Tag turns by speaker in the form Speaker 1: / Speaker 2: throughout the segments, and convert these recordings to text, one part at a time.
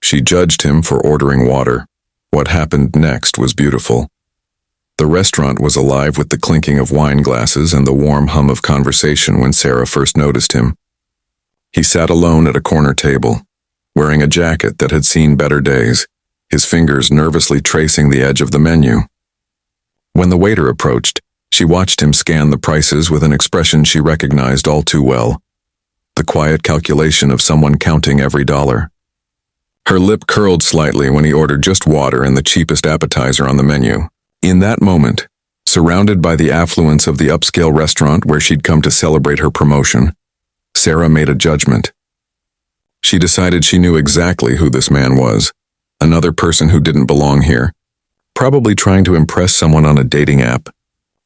Speaker 1: She judged him for ordering water. What happened next was beautiful. The restaurant was alive with the clinking of wine glasses and the warm hum of conversation when Sarah first noticed him. He sat alone at a corner table, wearing a jacket that had seen better days, his fingers nervously tracing the edge of the menu. When the waiter approached, she watched him scan the prices with an expression she recognized all too well, the quiet calculation of someone counting every dollar. Her lip curled slightly when he ordered just water and the cheapest appetizer on the menu. In that moment, surrounded by the affluence of the upscale restaurant where she'd come to celebrate her promotion, Sarah made a judgment. She decided she knew exactly who this man was, another person who didn't belong here, probably trying to impress someone on a dating app,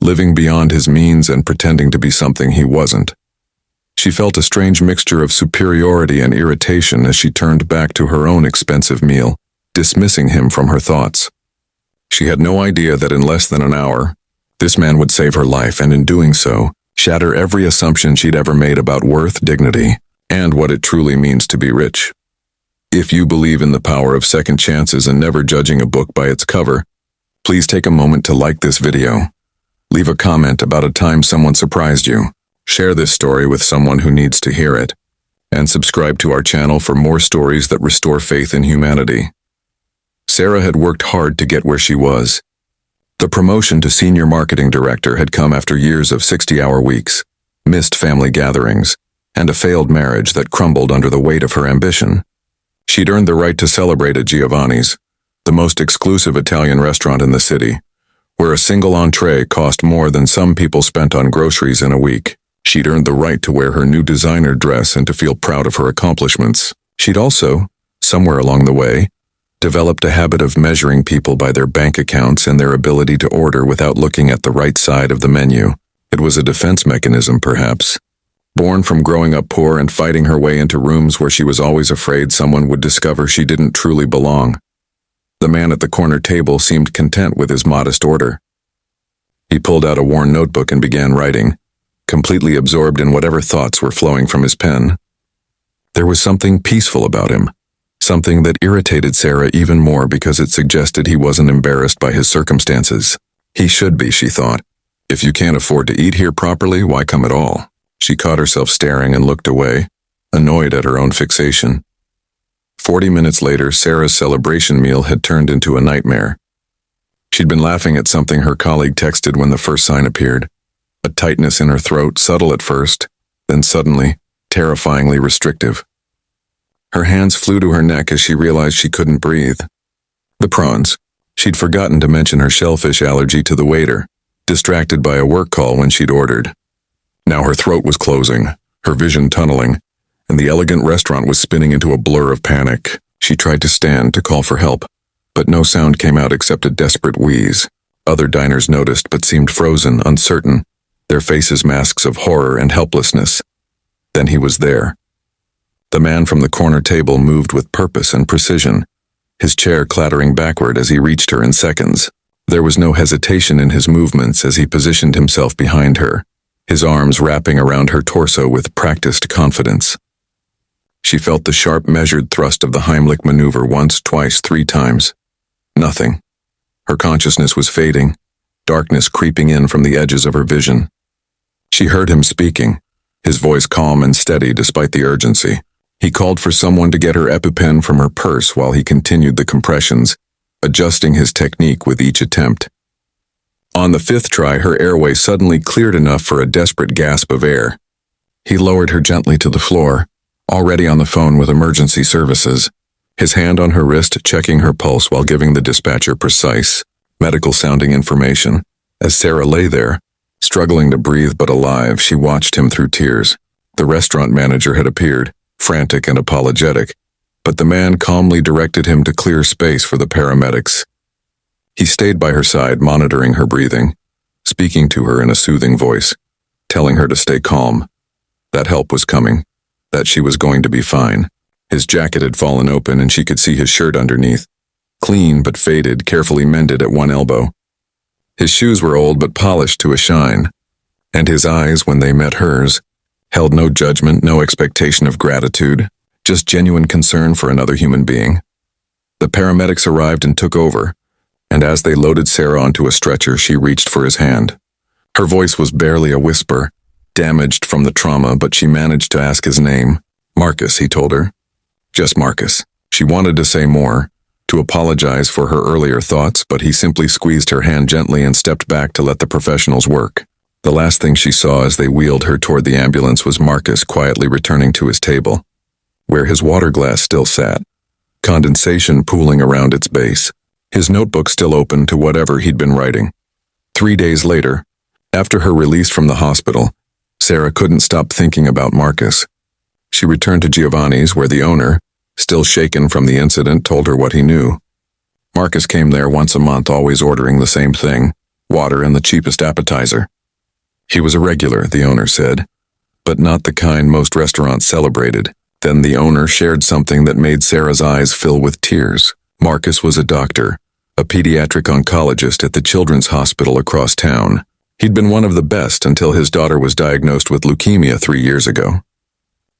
Speaker 1: living beyond his means and pretending to be something he wasn't. She felt a strange mixture of superiority and irritation as she turned back to her own expensive meal, dismissing him from her thoughts. She had no idea that in less than an hour, this man would save her life and in doing so, shatter every assumption she'd ever made about worth, dignity, and what it truly means to be rich. If you believe in the power of second chances and never judging a book by its cover, please take a moment to like this video. Leave a comment about a time someone surprised you. Share this story with someone who needs to hear it. And subscribe to our channel for more stories that restore faith in humanity. Sarah had worked hard to get where she was. The promotion to senior marketing director had come after years of 60-hour weeks, missed family gatherings, and a failed marriage that crumbled under the weight of her ambition. She'd earned the right to celebrate at Giovanni's, the most exclusive Italian restaurant in the city, where a single entree cost more than some people spent on groceries in a week. She'd earned the right to wear her new designer dress and to feel proud of her accomplishments. She'd also, somewhere along the way, developed a habit of measuring people by their bank accounts and their ability to order without looking at the right side of the menu. It was a defense mechanism, perhaps. Born from growing up poor and fighting her way into rooms where she was always afraid someone would discover she didn't truly belong. The man at the corner table seemed content with his modest order. He pulled out a worn notebook and began writing, completely absorbed in whatever thoughts were flowing from his pen. There was something peaceful about him. Something that irritated Sarah even more because it suggested he wasn't embarrassed by his circumstances. He should be, she thought. If you can't afford to eat here properly, why come at all? She caught herself staring and looked away, annoyed at her own fixation. 40 minutes later, Sarah's celebration meal had turned into a nightmare. She'd been laughing at something her colleague texted when the first sign appeared. A tightness in her throat, subtle at first, then suddenly, terrifyingly restrictive. Her hands flew to her neck as she realized she couldn't breathe. The prawns. She'd forgotten to mention her shellfish allergy to the waiter, distracted by a work call when she'd ordered. Now her throat was closing, her vision tunneling, and the elegant restaurant was spinning into a blur of panic. She tried to stand to call for help, but no sound came out except a desperate wheeze. Other diners noticed but seemed frozen, uncertain, their faces masks of horror and helplessness. Then he was there. The man from the corner table moved with purpose and precision, his chair clattering backward as he reached her in seconds. There was no hesitation in his movements as he positioned himself behind her, his arms wrapping around her torso with practiced confidence. She felt the sharp, measured thrust of the Heimlich maneuver once, twice, 3 times. Nothing. Her consciousness was fading, darkness creeping in from the edges of her vision. She heard him speaking, his voice calm and steady despite the urgency. He called for someone to get her EpiPen from her purse while he continued the compressions, adjusting his technique with each attempt. On the 5th try, her airway suddenly cleared enough for a desperate gasp of air. He lowered her gently to the floor, already on the phone with emergency services, his hand on her wrist checking her pulse while giving the dispatcher precise, medical-sounding information. As Sarah lay there, struggling to breathe but alive, she watched him through tears. The restaurant manager had appeared, frantic and apologetic, but the man calmly directed him to clear space for the paramedics. He stayed by her side, monitoring her breathing, speaking to her in a soothing voice, telling her to stay calm. That help was coming, that she was going to be fine. His jacket had fallen open and she could see his shirt underneath, clean but faded, carefully mended at one elbow. His shoes were old but polished to a shine, and his eyes, when they met hers, held no judgment, no expectation of gratitude, just genuine concern for another human being. The paramedics arrived and took over, and as they loaded Sarah onto a stretcher, she reached for his hand. Her voice was barely a whisper, damaged from the trauma, but she managed to ask his name. Marcus, he told her. Just Marcus. She wanted to say more, to apologize for her earlier thoughts, but he simply squeezed her hand gently and stepped back to let the professionals work. The last thing she saw as they wheeled her toward the ambulance was Marcus quietly returning to his table, where his water glass still sat, condensation pooling around its base, his notebook still open to whatever he'd been writing. 3 days later, after her release from the hospital, Sarah couldn't stop thinking about Marcus. She returned to Giovanni's, where the owner, still shaken from the incident, told her what he knew. Marcus came there once a month, always ordering the same thing, water and the cheapest appetizer. He was a regular, the owner said, but not the kind most restaurants celebrated. Then the owner shared something that made Sarah's eyes fill with tears. Marcus was a doctor, a pediatric oncologist at the children's hospital across town. He'd been one of the best until his daughter was diagnosed with leukemia 3 years ago.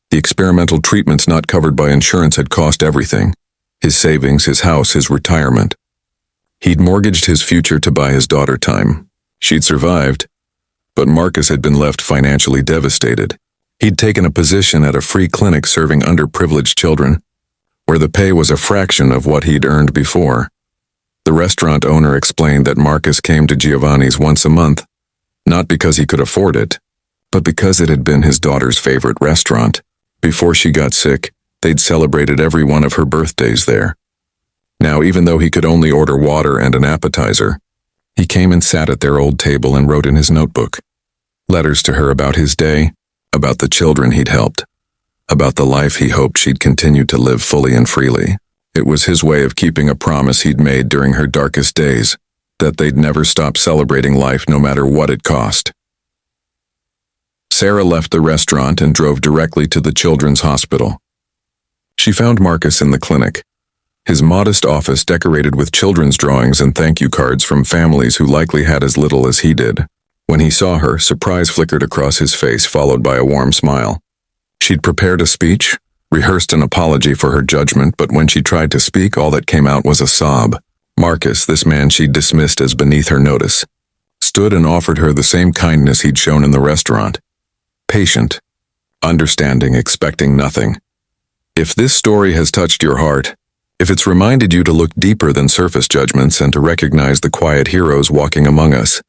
Speaker 1: The experimental treatments not covered by insurance had cost everything: his savings, his house, his retirement. He'd mortgaged his future to buy his daughter time. She'd survived, but Marcus had been left financially devastated. He'd taken a position at a free clinic serving underprivileged children, where the pay was a fraction of what he'd earned before. The restaurant owner explained that Marcus came to Giovanni's once a month, not because he could afford it, but because it had been his daughter's favorite restaurant. Before she got sick, they'd celebrated every one of her birthdays there. Now, even though he could only order water and an appetizer, he came and sat at their old table and wrote in his notebook letters to her about his day, about the children he'd helped, about the life he hoped she'd continue to live fully and freely. It was his way of keeping a promise he'd made during her darkest days, that they'd never stop celebrating life no matter what it cost. Sarah left the restaurant and drove directly to the children's hospital. She found Marcus in the clinic, his modest office decorated with children's drawings and thank you cards from families who likely had as little as he did. When he saw her, surprise flickered across his face, followed by a warm smile. She'd prepared a speech, rehearsed an apology for her judgment, but when she tried to speak, all that came out was a sob. Marcus, this man she'd dismissed as beneath her notice, stood and offered her the same kindness he'd shown in the restaurant. Patient, understanding, expecting nothing. If this story has touched your heart, if it's reminded you to look deeper than surface judgments and to recognize the quiet heroes walking among us,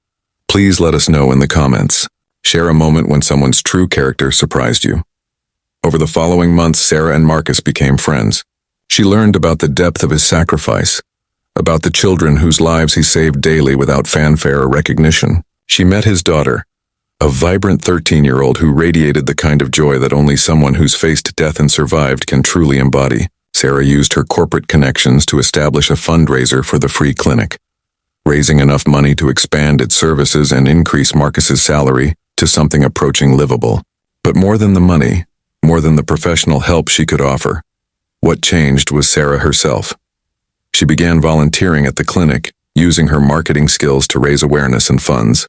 Speaker 1: please let us know in the comments. Share a moment when someone's true character surprised you. Over the following months, Sarah and Marcus became friends. She learned about the depth of his sacrifice, about the children whose lives he saved daily without fanfare or recognition. She met his daughter, a vibrant 13-year-old who radiated the kind of joy that only someone who's faced death and survived can truly embody. Sarah used her corporate connections to establish a fundraiser for the free clinic, raising enough money to expand its services and increase Marcus's salary to something approaching livable. But more than the money, more than the professional help she could offer, what changed was Sarah herself. She began volunteering at the clinic, using her marketing skills to raise awareness and funds.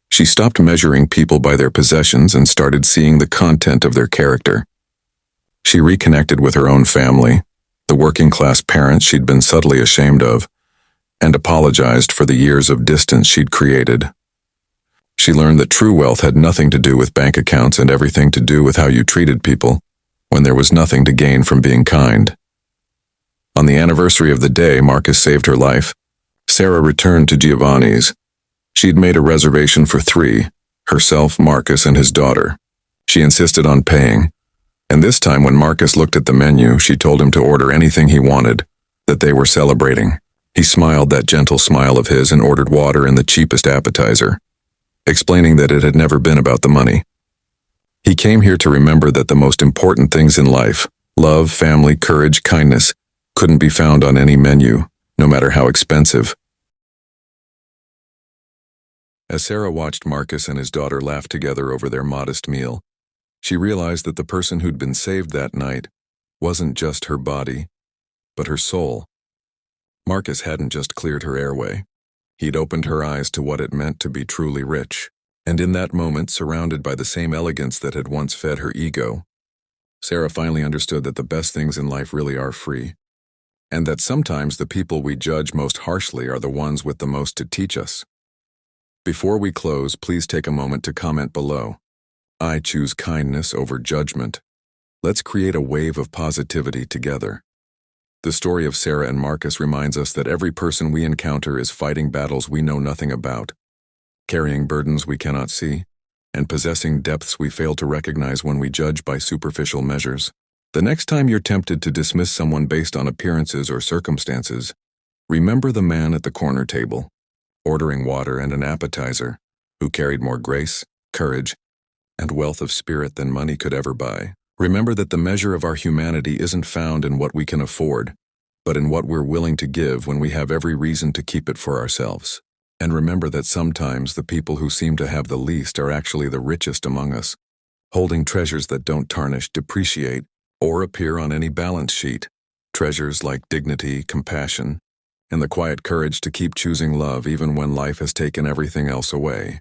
Speaker 1: She stopped measuring people by their possessions and started seeing the content of their character. She reconnected with her own family, the working-class parents she'd been subtly ashamed of, and apologized for the years of distance she'd created. She learned that true wealth had nothing to do with bank accounts and everything to do with how you treated people, when there was nothing to gain from being kind. On the anniversary of the day Marcus saved her life, Sarah returned to Giovanni's. She'd made a reservation for 3, herself, Marcus, and his daughter. She insisted on paying, and this time when Marcus looked at the menu, she told him to order anything he wanted, that they were celebrating. He smiled that gentle smile of his and ordered water and the cheapest appetizer, explaining that it had never been about the money. He came here to remember that the most important things in life, love, family, courage, kindness, couldn't be found on any menu, no matter how expensive. As Sarah watched Marcus and his daughter laugh together over their modest meal, she realized that the person who'd been saved that night wasn't just her body, but her soul. Marcus hadn't just cleared her airway. He'd opened her eyes to what it meant to be truly rich. And in that moment, surrounded by the same elegance that had once fed her ego, Sarah finally understood that the best things in life really are free. and that sometimes the people we judge most harshly are the ones with the most to teach us. Before we close, please take a moment to comment below. I choose kindness over judgment. Let's create a wave of positivity together. The story of Sarah and Marcus reminds us that every person we encounter is fighting battles we know nothing about, carrying burdens we cannot see, and possessing depths we fail to recognize when we judge by superficial measures. The next time you're tempted to dismiss someone based on appearances or circumstances, remember the man at the corner table, ordering water and an appetizer, who carried more grace, courage, and wealth of spirit than money could ever buy. Remember that the measure of our humanity isn't found in what we can afford, but in what we're willing to give when we have every reason to keep it for ourselves. And remember that sometimes the people who seem to have the least are actually the richest among us, holding treasures that don't tarnish, depreciate, or appear on any balance sheet. Treasures like dignity, compassion, and the quiet courage to keep choosing love even when life has taken everything else away.